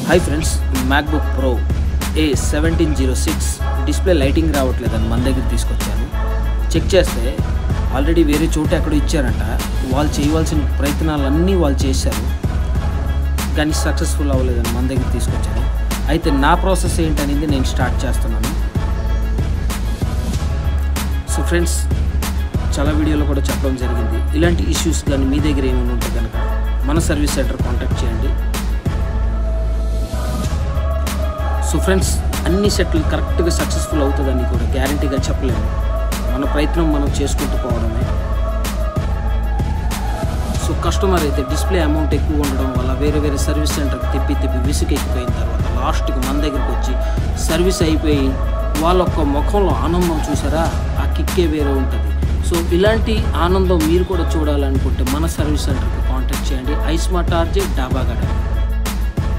Hi friends, MacBook pro A1706 display lighting రావట్లేదని మన దగ్గర తీసుకొచ్చాను. చెక్ చేస్తే ఆల్రెడీ వేరే చోట ఎక్కడో ఇచ్చారంట. వాళ్ళు చేయవలసిన ప్రయత్నాలన్నీ వాళ్ళు చేశారు, కానీ సక్సెస్ఫుల్ అవ్వలేదని మన దగ్గర తీసుకొచ్చాను. అయితే నా ప్రాసెస్ ఏంటనేది నేను స్టార్ట్ చేస్తున్నాను. సో ఫ్రెండ్స్, చాలా వీడియోలో కూడా చెప్పడం జరిగింది. ఇలాంటి ఇష్యూస్ కానీ మీ దగ్గర ఏమైనా ఉంటే కనుక మన సర్వీస్ సెంటర్ కాంటాక్ట్ చేయండి. సో ఫ్రెండ్స్, అన్ని సెట్లు కరెక్ట్గా సక్సెస్ఫుల్ అవుతుందని కూడా గ్యారంటీగా చెప్పలేము. మన ప్రయత్నం మనం చేసుకుంటూ పోవడమే. సో కస్టమర్ అయితే డిస్ప్లే అమౌంట్ ఎక్కువ ఉండడం వల్ల వేరే వేరే సర్వీస్ సెంటర్కి తిప్పి విసుగెక్కిపోయిన తర్వాత లాస్ట్కి మన దగ్గరికి వచ్చి సర్వీస్ అయిపోయి వాళ్ళ యొక్క ముఖంలో ఆనందం చూసారా, ఆ కిక్కే వేరే ఉంటుంది. సో ఇలాంటి ఆనందం మీరు కూడా చూడాలనుకుంటే మన సర్వీస్ సెంటర్కి కాంటాక్ట్ చేయండి. ISmart RJ డాబాగడ.